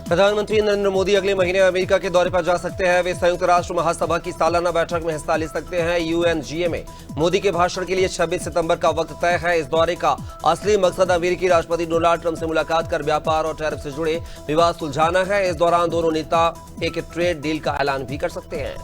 प्रधानमंत्री नरेंद्र मोदी अगले महीने अमेरिका के दौरे पर जा सकते हैं। वे संयुक्त राष्ट्र महासभा की सालाना बैठक में हिस्सा ले सकते हैं। यूएनजीए में मोदी के भाषण के लिए 26 सितंबर का वक्त तय है। इस दौरे का असली मकसद अमेरिकी राष्ट्रपति डोनाल्ड ट्रंप से मुलाकात कर व्यापार और टैरिफ से जुड़े विवाद सुलझाना है। इस दौरान दोनों नेता एक ट्रेड डील का ऐलान भी कर सकते हैं।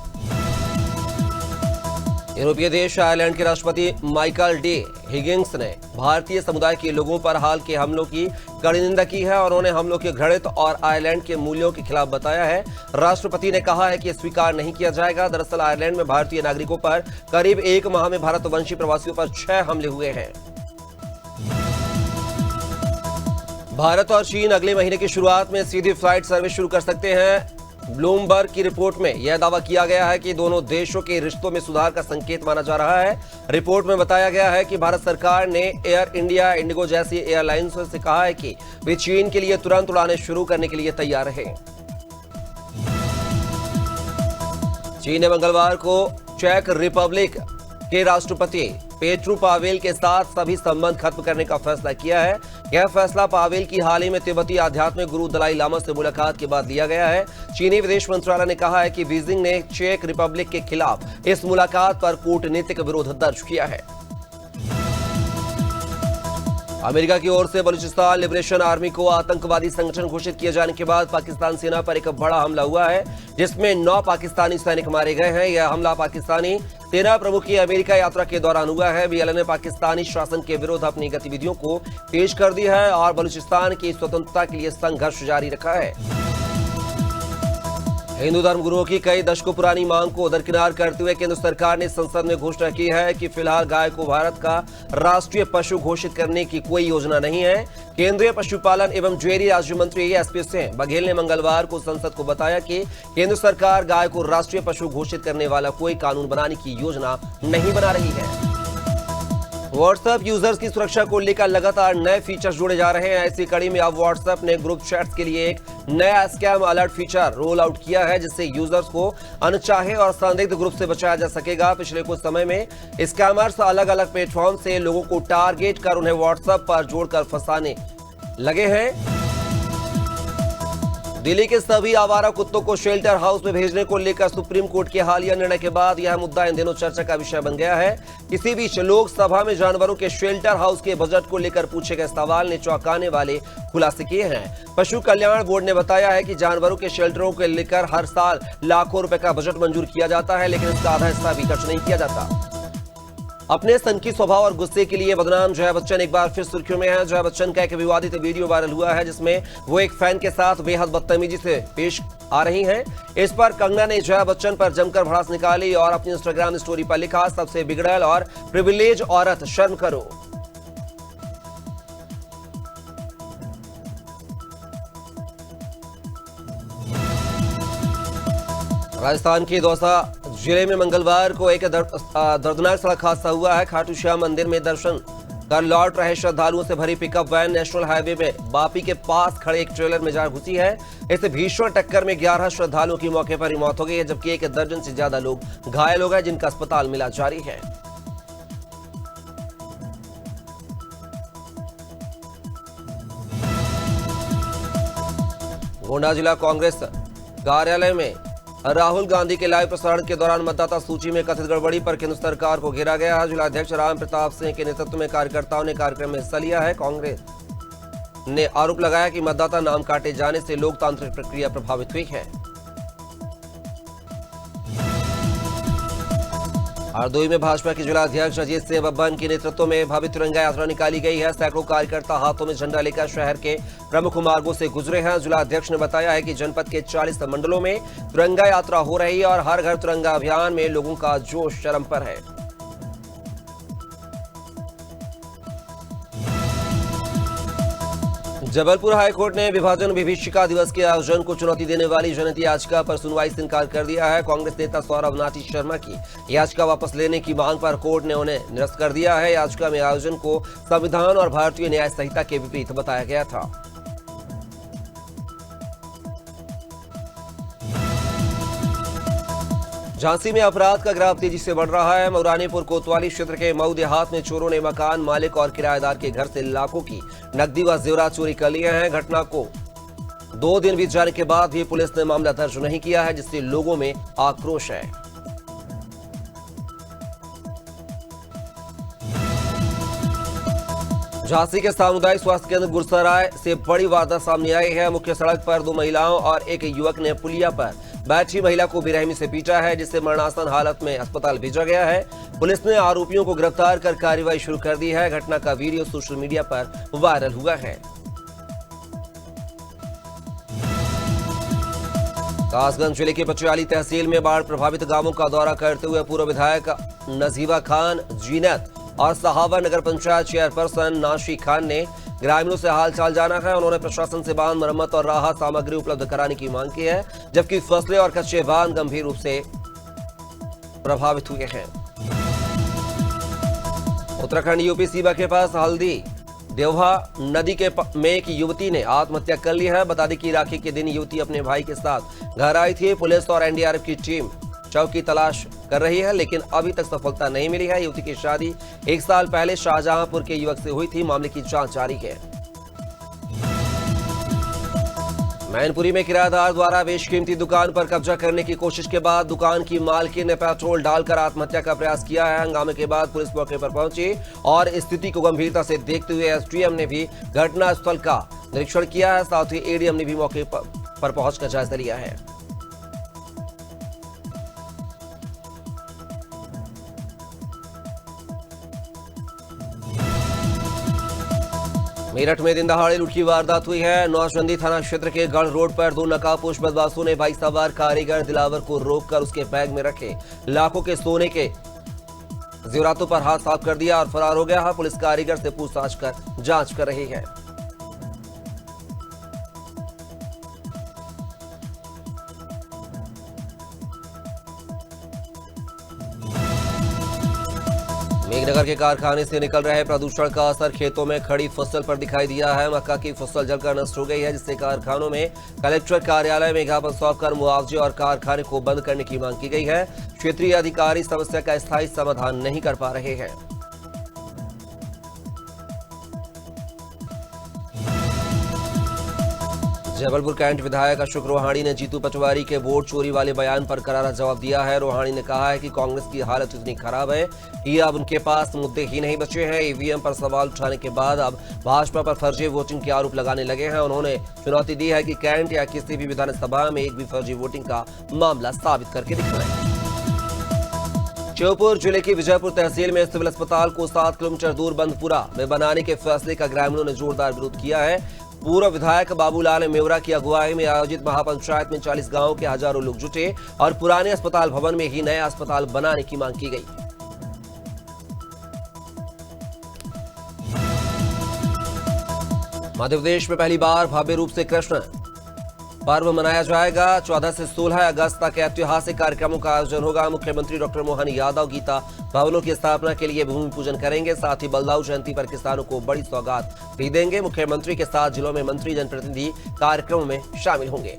यूरोपीय देश आयरलैंड के राष्ट्रपति माइकल डी हिगिंस ने भारतीय समुदाय के लोगों पर हाल के हमलों की कड़ी निंदा की है और उन्होंने हमलों के घृणित और आयरलैंड के मूल्यों के खिलाफ बताया है। राष्ट्रपति ने कहा है कि स्वीकार नहीं किया जाएगा। दरअसल आयरलैंड में भारतीय नागरिकों पर करीब 1 माह में भारतवंशी प्रवासियों पर 6 हमले हुए हैं। भारत और चीन अगले महीने की शुरुआत में सीधी फ्लाइट सर्विस शुरू कर सकते हैं। ब्लूमबर्ग की रिपोर्ट में यह दावा किया गया है कि दोनों देशों के रिश्तों में सुधार का संकेत माना जा रहा है। रिपोर्ट में बताया गया है कि भारत सरकार ने एयर इंडिया, इंडिगो जैसी एयरलाइंस से कहा है कि वे चीन के लिए तुरंत उड़ानें शुरू करने के लिए तैयार हैं। चीन ने मंगलवार को चेक रिपब्लिक के राष्ट्रपति पेट्रू पावेल के साथ सभी संबंध खत्म करने का फैसला किया है। यह फैसला पावेल की हाल ही में तिब्बती आध्यात्मिक गुरु दलाई लामा से मुलाकात के बाद लिया गया है। चीनी विदेश मंत्रालय ने कहा है कि बीजिंग ने चेक रिपब्लिक के खिलाफ इस मुलाकात पर कूटनीतिक विरोध दर्ज किया है। अमेरिका की ओर से बलूचिस्तान लिबरेशन आर्मी को आतंकवादी संगठन घोषित किए जाने के बाद पाकिस्तान सेना पर एक बड़ा हमला हुआ है, जिसमें 9 पाकिस्तानी सैनिक मारे गए हैं। यह हमला पाकिस्तानी सेना प्रमुख की अमेरिका यात्रा के दौरान हुआ है। बीएलए ने पाकिस्तानी शासन के विरुद्ध अपनी गतिविधियों को तेज कर दी है और बलूचिस्तान की स्वतंत्रता के लिए संघर्ष जारी रखा है। हिंदू धर्म गुरुओं की कई दशकों पुरानी मांग को दरकिनार करते हुए केंद्र सरकार ने संसद में घोषणा की है कि फिलहाल गाय को भारत का राष्ट्रीय पशु घोषित करने की कोई योजना नहीं है। केंद्रीय पशुपालन एवं डेयरी राज्य मंत्री एसपी सिंह बघेल ने मंगलवार को संसद को बताया कि केंद्र सरकार गाय को राष्ट्रीय पशु घोषित करने वाला कोई कानून बनाने की योजना नहीं बना रही है। व्हाट्सएप यूजर्स की सुरक्षा को लेकर लगातार नए फीचर्स जोड़े जा रहे हैं। ऐसी कड़ी में अब व्हाट्सएप ने ग्रुप चैट्स के लिए एक नया scam alert feature roll out किया है, जिससे यूजर्स को अनचाहे और संदिग्ध ग्रुप से बचाया जा सकेगा। पिछले कुछ समय में स्कैमर्स अलग अलग प्लेटफॉर्म से लोगों को टारगेट कर उन्हें व्हाट्सएप पर जोड़कर फंसाने लगे हैं। दिल्ली के सभी आवारा कुत्तों को शेल्टर हाउस में भेजने को लेकर सुप्रीम कोर्ट के हालिया निर्णय के बाद यह मुद्दा इन दिनों चर्चा का विषय बन गया है। इसी बीच लोकसभा में जानवरों के शेल्टर हाउस के बजट को लेकर पूछे गए सवाल ने चौंकाने वाले खुलासे किए हैं। पशु कल्याण बोर्ड ने बताया है कि जानवरों के शेल्टरों को लेकर हर साल लाखों रुपए का बजट मंजूर किया जाता है, लेकिन इसका आधा हिस्सा भी खर्च नहीं किया जाता। अपने सनकी स्वभाव और गुस्से के लिए बदनाम जया बच्चन एक बार फिर सुर्खियों में है। जया बच्चन का एक विवादित वीडियो वायरल हुआ है, जिसमें वो एक फैन के साथ बेहद बदतमीजी से पेश आ रही हैं। इस पर कंगना ने जया बच्चन पर जमकर भड़ास निकाली और अपनी इंस्टाग्राम स्टोरी पर लिखा, सबसे बिगड़ल और प्रिविलेज औरत, शर्म करो। राजस्थान के दौसा जिले में मंगलवार को एक दर्दनाक सड़क हादसा हुआ है। खाटू श्याम मंदिर में दर्शन कर लौट रहे श्रद्धालुओं से भरी पिकअप वैन नेशनल हाईवे में बापी के पास खड़े एक ट्रेलर में जा घुसी है। इस भीषण टक्कर में 11 श्रद्धालुओं की मौके पर ही मौत हो गई है, जबकि 1 दर्जन से ज्यादा लोग घायल हो गए, जिनका अस्पताल में इलाज जारी है। गोंडा जिला कांग्रेस कार्यालय में राहुल गांधी के लाइव प्रसारण के दौरान मतदाता सूची में कथित गड़बड़ी पर केंद्र सरकार को घेरा गया है। जिलाध्यक्ष राम प्रताप सिंह के नेतृत्व में कार्यकर्ताओं ने कार्यक्रम में हिस्सा लिया है। कांग्रेस ने आरोप लगाया कि मतदाता नाम काटे जाने से लोकतांत्रिक प्रक्रिया प्रभावित हुई है। हरदोई में भाजपा के जिलाध्यक्ष अजीत सिंह बब्बन के नेतृत्व में भव्य तिरंगा यात्रा निकाली गई है। सैकड़ों कार्यकर्ता हाथों में झंडा लेकर शहर के प्रमुख मार्गों से गुजरे हैं। जिलाध्यक्ष ने बताया है कि जनपद के 40 मंडलों में तिरंगा यात्रा हो रही है और हर घर तिरंगा अभियान में लोगों का जोश चरम पर है। जबलपुर हाईकोर्ट ने विभाजन विभीषिका दिवस के आयोजन को चुनौती देने वाली जनहित याचिका पर सुनवाई से इनकार कर दिया है। कांग्रेस नेता सौरभ नाटी शर्मा की याचिका वापस लेने की मांग पर कोर्ट ने उन्हें निरस्त कर दिया है। याचिका में आयोजन को संविधान और भारतीय न्याय संहिता के विपरीत बताया गया था। झांसी में अपराध का ग्राफ तेजी से बढ़ रहा है। मऊरानीपुर कोतवाली क्षेत्र के मऊ देहात में चोरों ने मकान मालिक और किराएदार के घर से लाखों की नकदी व जेवरात चोरी कर लिए हैं। घटना को 2 दिन बीत जाने के बाद भी पुलिस ने मामला दर्ज नहीं किया है, जिससे लोगों में आक्रोश है। झांसी के सामुदायिक स्वास्थ्य केंद्र गुरसराय से बड़ी वारदात सामने आई है। मुख्य सड़क पर 2 महिलाओं और एक युवक ने पुलिया पर बैठी महिला को बेरहमी से पीटा है, जिसे मरणासन हालत में अस्पताल भेजा गया है। पुलिस ने आरोपियों को गिरफ्तार कर कार्रवाई शुरू कर दी है। घटना का वीडियो सोशल मीडिया पर वायरल हुआ है। कासगंज जिले के पटियाली तहसील में बाढ़ प्रभावित गांवों का दौरा करते हुए पूर्व विधायक नजीबा खान जीनत और सहावा नगर पंचायत चेयरपर्सन नाशी खान ने ग्रामीणों से हालचाल जाना है। उन्होंने प्रशासन से बांध मरम्मत और राहत सामग्री उपलब्ध कराने की मांग की है, जबकि फसलें और कच्चे बांध गंभीर रूप से प्रभावित हुए हैं। उत्तराखंड यूपी सीमा के पास हल्दी देवहा नदी में एक युवती ने आत्महत्या कर ली है। बता दें कि राखी के दिन युवती अपने भाई के साथ घर आई थी। पुलिस और एनडीआरएफ की टीम शव की तलाश कर रही है, लेकिन अभी तक सफलता नहीं मिली है। युवती की शादी 1 साल पहले शाहजहांपुर के युवक से हुई थी। मामले की जांच जारी है। मैनपुरी में किराएदार द्वारा बेशकीमती दुकान पर कब्जा करने की कोशिश के बाद दुकान की मालकिन ने पेट्रोल डालकर आत्महत्या का प्रयास किया है। हंगामे के बाद पुलिस मौके पर पहुंची और स्थिति को गंभीरता से देखते हुए एसडीएम ने भी घटनास्थल का निरीक्षण किया है। साथ ही एडीएम ने भी मौके पर पहुंचकर जायजा लिया है। मेरठ में दिन दहाड़े लूट की वारदात हुई है। नौचंदी थाना क्षेत्र के गढ़ रोड पर 2 नकाबपोश बदमाशों ने बाइक सवार कारीगर दिलावर को रोककर उसके बैग में रखे लाखों के सोने के जेवरातों पर हाथ साफ कर दिया और फरार हो गया। पुलिस कारीगर से पूछताछ कर जांच कर रही है। मेघनगर के कारखाने से निकल रहे प्रदूषण का असर खेतों में खड़ी फसल पर दिखाई दिया है। मक्का की फसल जलकर नष्ट हो गई है, जिससे कारखानों में कलेक्टर कार्यालय में ज्ञापन सौंपकर मुआवजे और कारखाने को बंद करने की मांग की गई है। क्षेत्रीय अधिकारी समस्या का स्थायी समाधान नहीं कर पा रहे हैं। जबलपुर कैंट विधायक अशोक रोहाणी ने जीतू पटवारी के वोट चोरी वाले बयान पर करारा जवाब दिया है। रोहाणी ने कहा है कि कांग्रेस की हालत इतनी खराब है कि अब उनके पास मुद्दे ही नहीं बचे हैं। ईवीएम पर सवाल उठाने के बाद अब भाजपा पर फर्जी वोटिंग के आरोप लगाने लगे हैं। उन्होंने चुनौती दी है कि कैंट या किसी भी विधानसभा में एक भी फर्जी वोटिंग का मामला साबित करके दिखाएं। श्योपुर जिले की विजयपुर तहसील में सिविल अस्पताल को 7 किलोमीटर दूर बंदपुरा में बनाने के फैसले का ग्रामीणों ने जोरदार विरोध किया है। पूर्व विधायक बाबूलाल मेवरा की अगुवाई में आयोजित महापंचायत में 40 गांवों के हजारों लोग जुटे और पुराने अस्पताल भवन में ही नया अस्पताल बनाने की मांग की गई। मध्य प्रदेश में पहली बार भव्य रूप से कृष्ण पर्व मनाया जाएगा। 14 से 16 अगस्त तक ऐतिहासिक कार्यक्रमों का आयोजन होगा। मुख्यमंत्री डॉक्टर मोहन यादव गीता भवनों की स्थापना के लिए भूमि पूजन करेंगे। साथ ही बलदाऊ जयंती पर किसानों को बड़ी सौगात भी देंगे। मुख्यमंत्री के साथ जिलों में मंत्री जनप्रतिनिधि कार्यक्रमों में शामिल होंगे।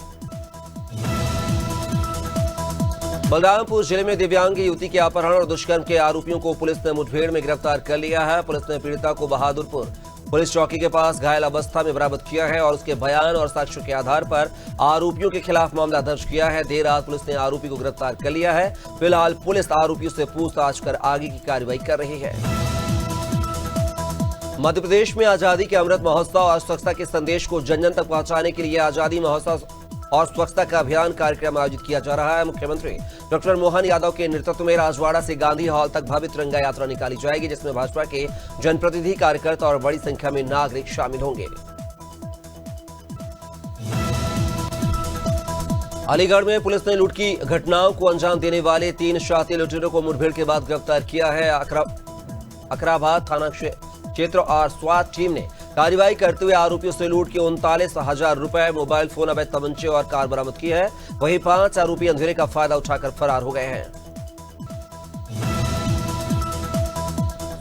बलरामपुर जिले में दिव्यांग युवती के अपहरण और दुष्कर्म के आरोपियों को पुलिस ने मुठभेड़ में गिरफ्तार कर लिया है। पुलिस ने पीड़िता को बहादुरपुर पुलिस चौकी के पास घायल अवस्था में बरामद किया है और उसके बयान और साक्ष्यों के आधार पर आरोपियों के खिलाफ मामला दर्ज किया है। देर रात पुलिस ने आरोपी को गिरफ्तार कर लिया है। फिलहाल पुलिस आरोपियों से पूछताछ कर आगे की कार्रवाई कर रही है। मध्य प्रदेश में आजादी के अमृत महोत्सव और स्वच्छता के संदेश को जन जन तक पहुंचाने के लिए आजादी महोत्सव और स्वच्छता का अभियान कार्यक्रम आयोजित किया जा रहा है। मुख्यमंत्री डॉक्टर मोहन यादव के नेतृत्व में राजवाड़ा से गांधी हॉल तक भव्य तिरंगा यात्रा निकाली जाएगी, जिसमें भाजपा के जनप्रतिनिधि कार्यकर्ता और बड़ी संख्या में नागरिक शामिल होंगे। अलीगढ़ में पुलिस ने लूट की घटनाओं को अंजाम देने वाले 3 शातिर लुटेरों को मुठभेड़ के बाद गिरफ्तार किया है। अकराबाद थाना क्षेत्र और स्वात टीम ने कार्रवाई करते हुए आरोपियों से लूट के 39,000 रुपए, मोबाइल फोन, अवैध तमंचे और कार बरामद की है। वहीं 5 आरोपी अंधेरे का फायदा उठाकर फरार हो गए हैं।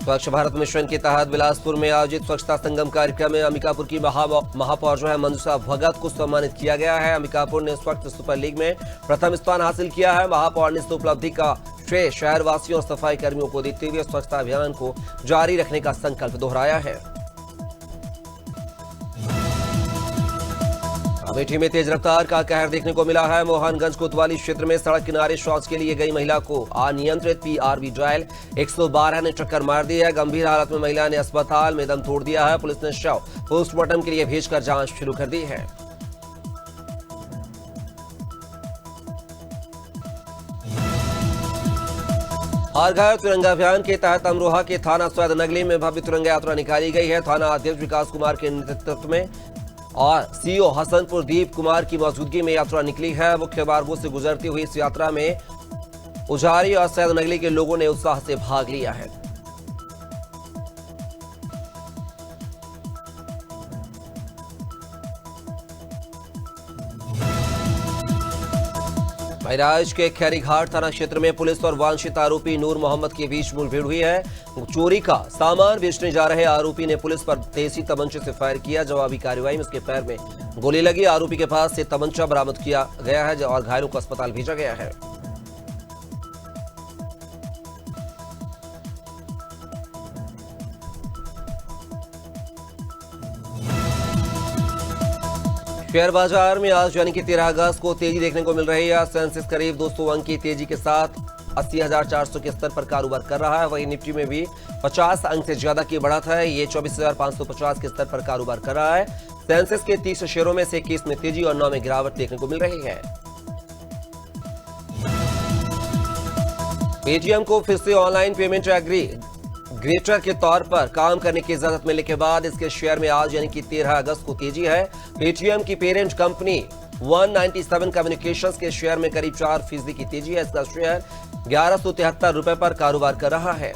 स्वच्छ भारत मिशन के तहत बिलासपुर में आयोजित स्वच्छता संगम कार्यक्रम में अंबिकापुर की महापौर मंजूषा भगत को सम्मानित किया गया है। अंबिकापुर ने स्वच्छ सुपर लीग में प्रथम स्थान हासिल किया है। महापौर ने इस उपलब्धि का श्रेय शहरवासियों और सफाई कर्मियों को देते हुए स्वच्छता अभियान को जारी रखने का संकल्प दोहराया है। अमेठी में तेज रफ्तार का कहर देखने को मिला है। मोहनगंज कोतवाली क्षेत्र में सड़क किनारे शौच के लिए गई महिला को अनियंत्रित पीआरवी डायल 112 ने टक्कर मार दी है। गंभीर हालत में महिला ने अस्पताल में दम तोड़ दिया है। पुलिस ने शव पोस्टमार्टम के लिए भेजकर जांच शुरू कर दी है। हर घर तिरंगा अभियान के तहत अमरोहा के थाना सैद नगली में भव्य तिरंगा यात्रा निकाली गई है। थाना अध्यक्ष विकास कुमार के नेतृत्व में और सीओ हसनपुर दीप कुमार की मौजूदगी में यात्रा निकली है। मुख्य मार्गों से गुजरती हुई इस यात्रा में उजारी और सैद नगली के लोगों ने उत्साह से भाग लिया है। महराज के खैरीघाट थाना क्षेत्र में पुलिस और वांछित आरोपी नूर मोहम्मद के बीच मुठभेड़ हुई है। चोरी का सामान बेचने जा रहे आरोपी ने पुलिस पर देसी तमंचे से फायर किया। जवाबी कार्रवाई में उसके पैर में गोली लगी। आरोपी के पास से तमंचा बरामद किया गया है और घायलों को अस्पताल भेजा गया है। शेयर बाजार में आज यानी कि 13 अगस्त को तेजी देखने को मिल रही है। सेंसेक्स करीब 200 अंक की तेजी के साथ 80,400 के स्तर पर कारोबार कर रहा है। वहीं निफ्टी में भी 50 अंक से ज्यादा की बढ़त है। ये 24,550 के स्तर पर कारोबार कर रहा है। सेंसेक्स के 30 शेयरों में से 21 में तेजी और 9 में गिरावट देखने को मिल रही है। पेटीएम को फिर से ऑनलाइन पेमेंट एग्रीगेटर के तौर पर काम करने की इजाजत मिलने के बाद इसके शेयर में आज यानी कि 13 अगस्त को तेजी है। पेटीएम की पेरेंट कंपनी 197 कम्युनिकेशंस के शेयर में करीब 4% की तेजी है। इसका शेयर 1173 रुपए पर कारोबार कर रहा है।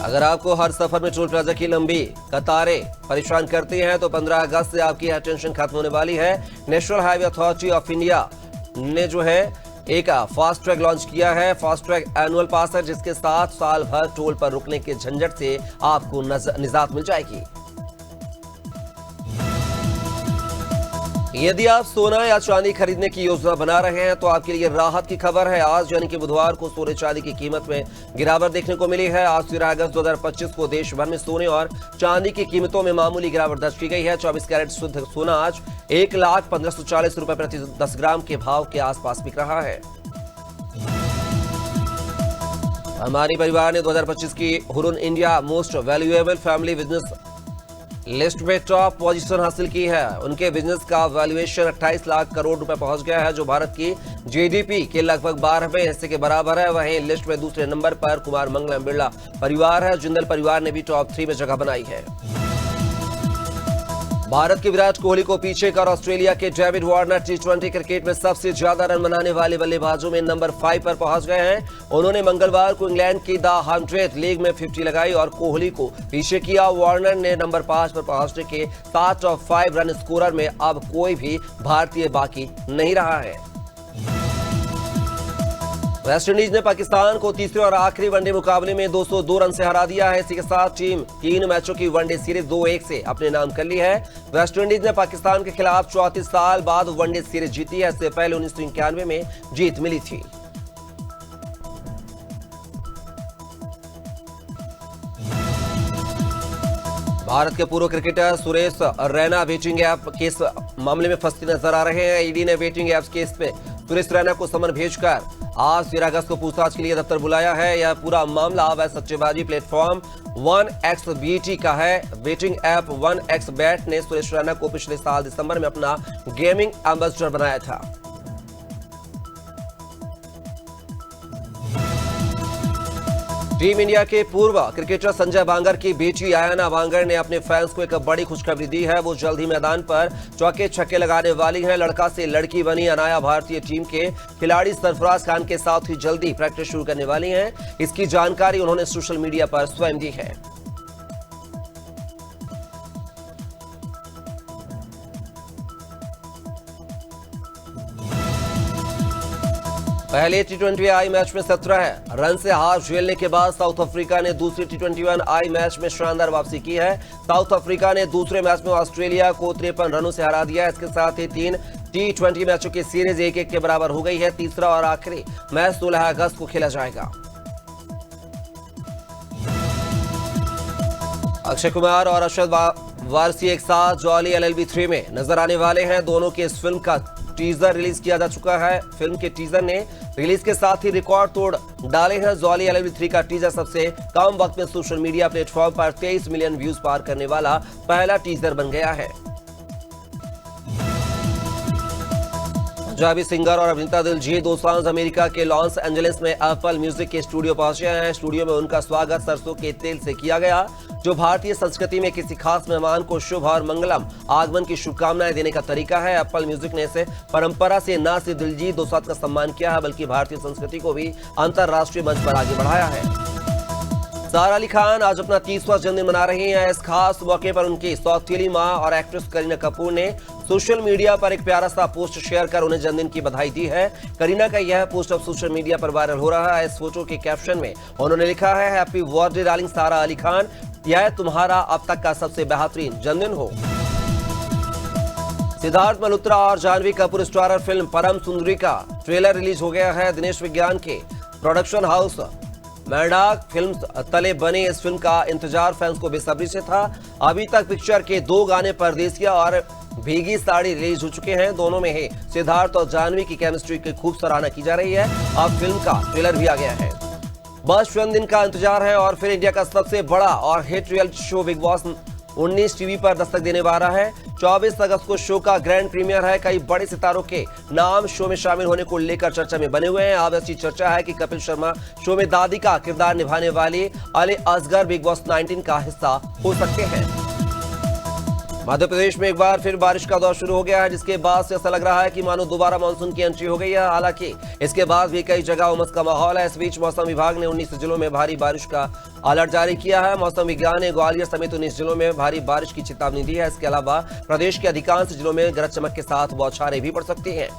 अगर आपको हर सफर में टोल प्लाजा की लंबी कतारें परेशान करती हैं तो 15 अगस्त से आपकी टेंशन खत्म होने वाली है। National highway authority of India ने जो है एक फास्ट ट्रैक लॉन्च किया है। फास्ट ट्रैक एनुअल पास है जिसके साथ साल भर टोल पर रुकने के झंझट से आपको निजात मिल जाएगी। यदि आप सोना या चांदी खरीदने की योजना बना रहे हैं तो आपके लिए राहत की खबर है। आज यानी कि बुधवार को सोने चांदी की कीमत में गिरावट देखने को मिली है। आज 13 अगस्त 2025 को देश भर में सोने और चांदी की कीमतों में मामूली गिरावट दर्ज की गई है। 24 कैरेट शुद्ध सोना आज 1,1540 रुपए प्रति 10 ग्राम के भाव के आसपास बिक रहा है। अंबानी परिवार ने 2025 की Hurun India most valuable family business list में टॉप पोजीशन हासिल की है। उनके बिजनेस का वैल्यूएशन 28 लाख करोड़ रुपए पहुंच गया है जो भारत की जीडीपी के लगभग 12वें हिस्से के बराबर है। वहीं लिस्ट में दूसरे नंबर पर कुमार मंगलम बिरला परिवार है। जिंदल परिवार ने भी टॉप 3 में जगह बनाई है। भारत के विराट कोहली को पीछे कर ऑस्ट्रेलिया के डेविड वार्नर टी20 क्रिकेट में सबसे ज्यादा रन बनाने वाले बल्लेबाजों में नंबर 5 पर पहुंच गए हैं। उन्होंने मंगलवार को इंग्लैंड की द 100th लीग में 50 लगाई और कोहली को पीछे किया। वार्नर ने नंबर 5 पर पहुंचने के 7 टॉप 5 रन स्कोरर में अब कोई भी भारतीय बाकी नहीं रहा है। वेस्टइंडीज ने पाकिस्तान को तीसरे और आखिरी वनडे मुकाबले में 202 रन से हरा दिया है। इसी के साथ टीम 3 मैचों की वनडे सीरीज 2-1 से अपने नाम कर ली है। वेस्टइंडीज ने पाकिस्तान के खिलाफ 34 साल बाद वनडे सीरीज जीती है। इससे पहले 1991 में जीत मिली थी। भारत के पूर्व cricketer Suresh Raina waiting app case मामले में फंसते नजर आ रहे हैं। ईडी ने वेटिंग ऐप केस में सुरेश रैना को समन भेजकर आज 13 अगस्त को पूछताछ के लिए दफ्तर बुलाया है। यह पूरा मामला अवैध सट्टेबाजी प्लेटफॉर्म 1xBet का है। वेटिंग ऐप 1xBet ने सुरेश रैना को पिछले साल दिसंबर में अपना गेमिंग एम्बेसडर बनाया था। टीम इंडिया के पूर्व क्रिकेटर संजय बांगर की बेटी आयना बांगर ने अपने फैंस को एक बड़ी खुशखबरी दी है। वो जल्द ही मैदान पर चौके छक्के लगाने वाली हैं। लड़का से लड़की बनी अनाया भारतीय टीम के खिलाड़ी सरफराज खान के साथ ही जल्दी प्रैक्टिस शुरू करने वाली हैं। इसकी जानकारी उन्होंने सोशल मीडिया पर स्वयं दी है। पहले टी20 आई मैच में 17 रन से हार झेलने के बाद साउथ अफ्रीका ने दूसरी टी21 आई मैच में शानदार वापसी की है। साउथ अफ्रीका ने दूसरे मैच में ऑस्ट्रेलिया को 53 रनों से हरा दिया है। इसके साथ ही 3 टी20 मैचों की सीरीज 1-1 के बराबर हो गई है। तीसरा और आखिरी मैच 16 अगस्त को खेला जाएगा। अक्षय कुमार और अरशद वारसी एक साथ जॉली LLB 3 में नजर आने वाले हैं। दोनों के इस फिल्म का टीजर रिलीज किया जा चुका है। फिल्म के टीजर ने रिलीज के साथ ही रिकॉर्ड तोड़ डाले हैं। जॉली LLB 3 का टीजर सबसे कम वक्त में सोशल मीडिया प्लेटफॉर्म पर 23 मिलियन व्यूज पार करने वाला पहला टीजर बन गया है। पंजाबी सिंगर और अभिनेता दिलजीत दोसांझ अमेरिका के लॉस एंजलिस में एप्पल म्यूजिक के स्टूडियो पहुंचे हैं। स्टूडियो में उनका स्वागत सरसों के तेल से किया गया, जो भारतीय संस्कृति में किसी खास मेहमान को शुभ और मंगलम आगमन की शुभकामनाएं देने का तरीका है। एप्पल म्यूजिक ने इसे परंपरा से न सिर्फ दिलजीत दोसांझ का सम्मान किया है, बल्कि भारतीय संस्कृति को भी अंतर्राष्ट्रीय मंच पर आगे बढ़ाया है। सारा अली खान आज अपना 30वां जन्मदिन मना रही हैं। इस खास मौके पर उनकी सौतेली मां और एक्ट्रेस करीना कपूर ने सोशल मीडिया पर एक प्यारा सा पोस्ट शेयर कर उन्हें जन्मदिन की बधाई दी है। करीना का यह पोस्ट अब सोशल मीडिया पर वायरल हो रहा है। इस फोटो के कैप्शन में उन्होंने लिखा है, हैप्पी बर्थडे डार्लिंग सारा अली खान, यह तुम्हारा अब तक का सबसे बेहतरीन जन्मदिन हो। सिद्धार्थ मल्होत्रा और जानवी कपूर स्टारर फिल्म परम सुंदरी का ट्रेलर रिलीज हो गया है। दिनेश विज्ञान के प्रोडक्शन हाउस मैडाक फिल्म्स तले बने इस फिल्म का इंतजार फैंस को बेसब्री से था। अभी तक पिक्चर के 2 गाने परदेसिया और भीगी साड़ी रिलीज हो चुके हैं। दोनों में ही सिद्धार्थ और जानवी की केमिस्ट्री की खूब सराहना की जा रही है। अब फिल्म का ट्रेलर भी आ गया है। बस जन्मदिन का इंतजार है और फिर इंडिया का सबसे बड़ा और hit reality show big boss 19 TV पर दस्तक देने वाला है। 24 अगस्त को शो का ग्रैंड प्रीमियर है। कई बड़े सितारों के नाम शो में शामिल होने को लेकर चर्चा में बने हुए हैं। अब ऐसी चर्चा है कि कपिल शर्मा शो में दादी का किरदार निभाने वाली अली असगर बिग बॉस 19 का हिस्सा हो सकते हैं। मध्य प्रदेश में एक बार फिर बारिश का दौर शुरू हो गया है, जिसके बाद से ऐसा लग रहा है कि मानो दोबारा मानसून की एंट्री हो गई है। हालांकि इसके बाद भी कई जगह उमस का माहौल है। इस बीच मौसम विभाग ने 19 जिलों में भारी बारिश का अलर्ट जारी किया है। मौसम विज्ञान ने ग्वालियर समेत 19 जिलों में भारी बारिश की चेतावनी दी है। इसके अलावा प्रदेश के अधिकांश जिलों में गरज चमक के साथ बौछारें भी पड़ सकती हैं।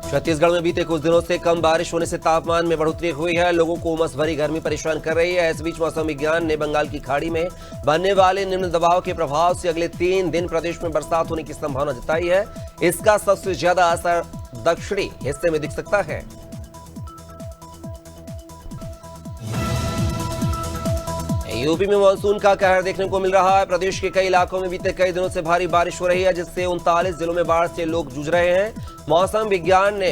छत्तीसगढ़ में बीते कुछ दिनों से कम बारिश होने से तापमान में बढ़ोतरी हुई है। लोगों को उमस भरी गर्मी परेशान कर रही है। इस बीच मौसम विज्ञान ने बंगाल की खाड़ी में बनने वाले निम्न दबाव के प्रभाव से अगले 3 दिन प्रदेश में बरसात होने की संभावना जताई है। इसका सबसे ज्यादा असर दक्षिणी हिस्से में दिख सकता है। यूपी में मानसून का कहर देखने को मिल रहा है। प्रदेश के कई इलाकों में बीते कई दिनों से भारी बारिश हो रही है, जिससे 39 जिलों में बाढ़ से लोग जूझ रहे हैं। मौसम विज्ञान ने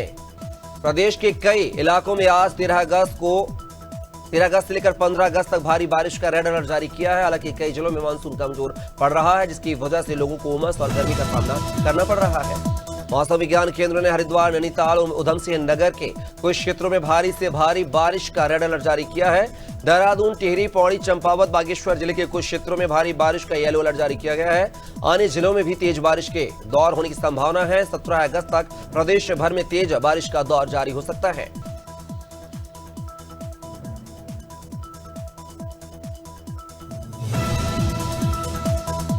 प्रदेश के कई इलाकों में आज 13 अगस्त से लेकर 15 अगस्त तक भारी बारिश का रेड अलर्ट जारी किया है। हालांकि कई जिलों में मानसून कमजोर पड़ रहा है, जिसकी वजह से लोगों को उमस और गर्मी का सामना करना पड़ रहा है। मौसम विज्ञान केंद्र ने हरिद्वार, नैनीताल और उधम सिंह नगर के कुछ क्षेत्रों में भारी से भारी बारिश का रेड अलर्ट जारी किया है। देहरादून, टिहरी, पौड़ी, चंपावत, बागेश्वर जिले के कुछ क्षेत्रों में भारी बारिश का येलो अलर्ट जारी किया गया है। अन्य जिलों में भी तेज बारिश के दौर होने की संभावना है। 17 अगस्त तक प्रदेश भर में तेज बारिश का दौर जारी हो सकता है।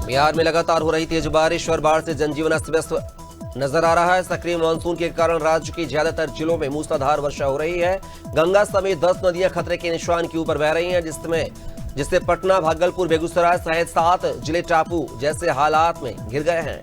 बिहार में लगातार हो रही तेज बारिश और बाढ़ से जनजीवन अस्त व्यस्त नजर आ रहा है। सक्रिय मानसून के कारण राज्य के ज्यादातर जिलों में मूसलाधार वर्षा हो रही है। गंगा समेत 10 नदियां खतरे के निशान के ऊपर बह रही हैं, जिससे पटना, भागलपुर, बेगूसराय सहित 7 जिले टापू जैसे हालात में घिर गए हैं।